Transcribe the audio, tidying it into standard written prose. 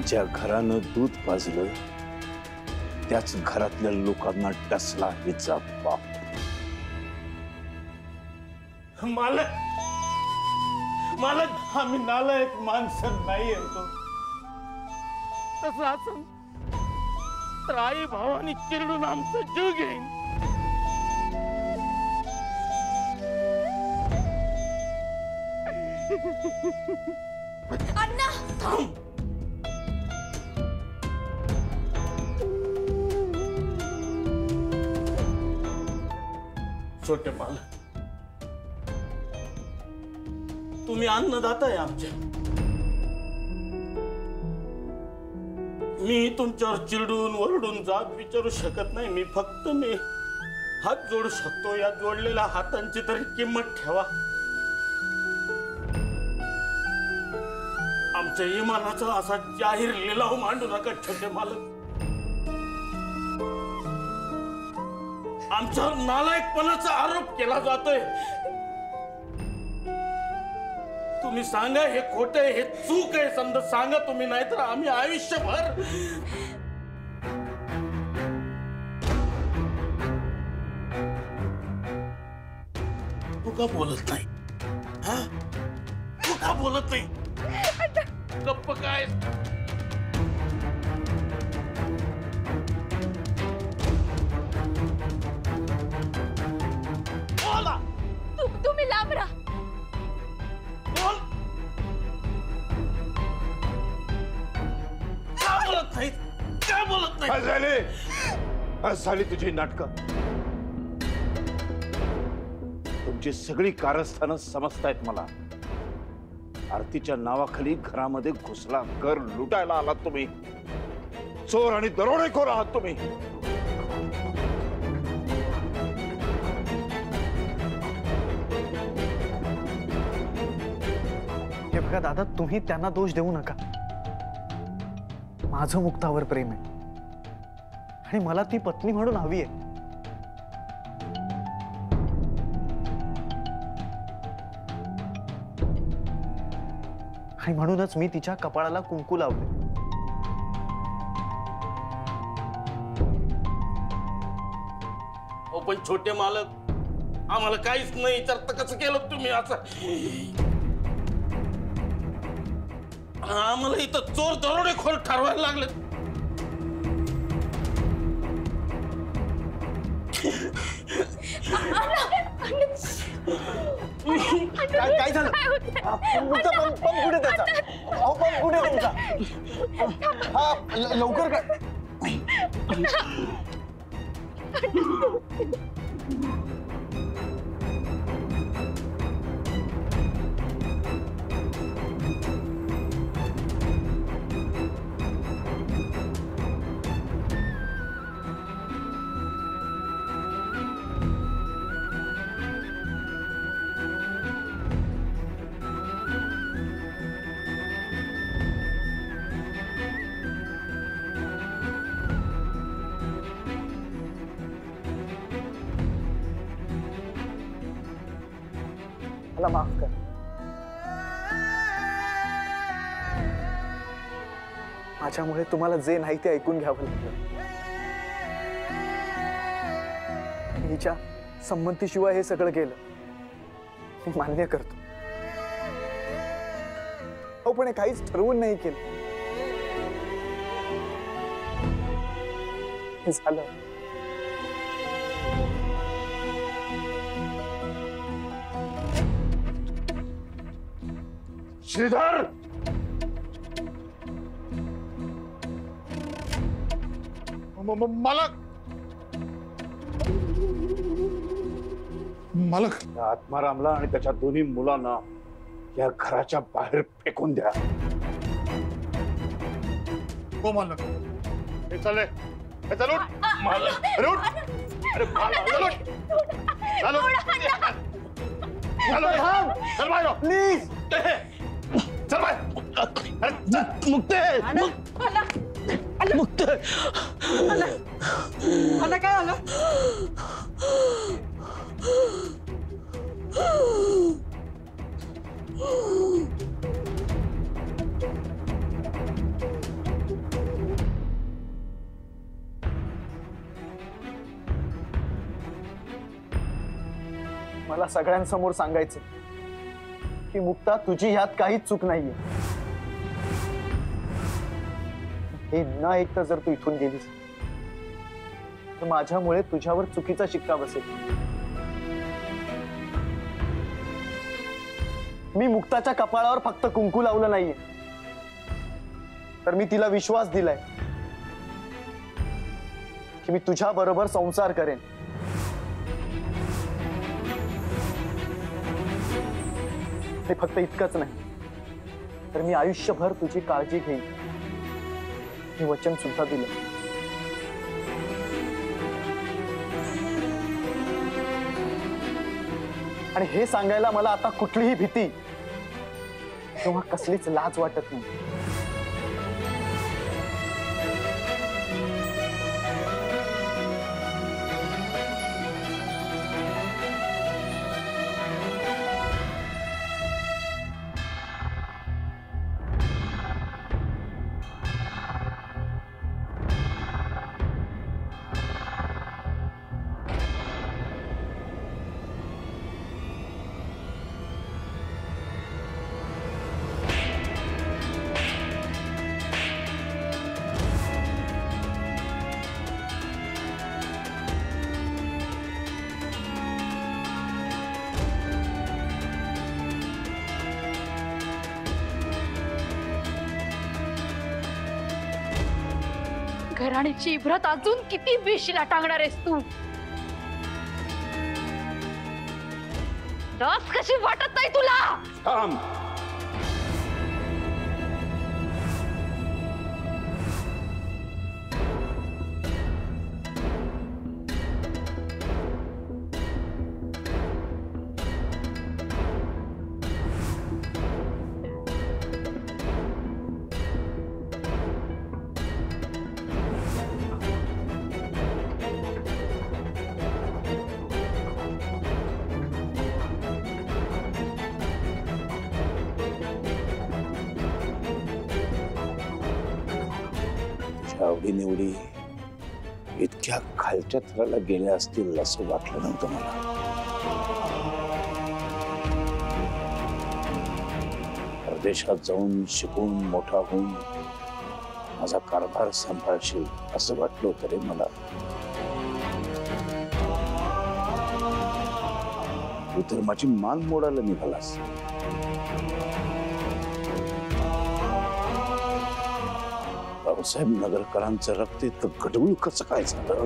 ज्या घरानं दूध पाजलं त्याच घरातल्या लोकांना टसला हिचा बाप. मालक मालक आम्ही नालायक माणसं नाही येतो. तसं असं तर आई भावानी चिरडून आमचा जीव घेईन. अण्णा थांब. छोटे मालक तुम्ही अन्नदाता आहे आमचे. मी तुमच्यावर चिरडून वरडून जाब विचारू शकत नाही. मी फक्त हात जोडू शकतो. या जोडलेल्या हातांची तरी किंमत ठेवा. आमच्या इमानाचा असा जाहीर लिलाव मांडू नका छोटे मालक. आमच्यावर नालायकपणाचा आरोप केला जातोय. तुम्ही सांगा हे खोट आहे, हे चूक आहे समजा सांगा तुम्ही, नाहीतर आम्ही आयुष्यभर. तू का बोलत नाही? तू का बोलत नाही? गप्प काय? बोला. तुम्ही लांब राहा. बोल. का बोलत नाही? का बोलत नाही? झाली तुझी नाटकं. तुमची सगळी कारस्थानं समजतायत मला. आरतीच्या नावाखाली घरामध्ये घुसला, घर लुटायला आलात तुम्ही. चोर आणि दरोडेखोर आहात तुम्ही. हे बघा दादा, तुम्ही त्यांना दोष देऊ नका. माझं मुक्तावर प्रेम आहे आणि मला ती पत्नी म्हणून हवी आहे. आणि म्हणूनच मी तिच्या कपाळाला कुंकू लावले. पण छोटे मालक आम्हाला काहीच नाही विचारता कसं केलं तुम्ही असं? आम्हाला इथं चोर दरोडेखोर ठरवायला लागले. काय झालं? पंप कुठे त्याचा? पंप कुठे तुमचा? हा लवकर काय? मला माफ कर. माझ्यामुळे तुम्हाला जे नाही ते ऐकून घ्यावं लागलं. हिच्या संमतीशिवाय हे सगळं केलं मी मान्य करतो. हो पण हे काहीच ठरवून नाही केलं. हे झालं. श्रीधर, मालक मालक आत्मारामला आणि त्याच्या दोन्ही मुलांना या घराच्या बाहेर फेकून द्या. हो मालक. हे चल चल उठ मालक. अरे उठ. अरे चल उठ. चल चल बाहेर प्लीज चल बाहेर. मुक्ते मुक्ते काय झालं? मला सगळ्यांसमोर सांगायचं की मुक्ता तुझी ह्यात काहीच चूक नाहीये. हे न ऐकता जर तू इथून गेलीस तर माझ्यामुळे तुझ्यावर चुकीचा शिक्का बसेल. मी मुक्ताच्या कपाळावर फक्त कुंकू लावलं नाहीये, तर मी तिला विश्वास दिलाय की मी तुझ्या बरोबर संसार करेन. हे फक्त इतकंच नाही, तर मी आयुष्यभर तुझी काळजी घेईन हे वचन सुद्धा दिलं. आणि हे सांगायला मला आता कुठलीही भीती किंवा कसलीच लाज वाटत नाही. घराण्याची इब्रत अजून किती वेशीला टांगणार आहेस तू? रस कशी वाटत नाही तुला? थांब. आवडी निवडी इतक्या खालच्या थराला गेल्या असतील असं वाटलं नव्हतं मला. परदेशात जाऊन शिकून मोठा होऊन माझा कारभार सांभाळशील असं वाटलं होतं रे मला. तू तर माझी मान मोडायला निघालास. बाबासाहेब नगरकरांचं रक्त इतकं गडबूळ कसं काय झालं?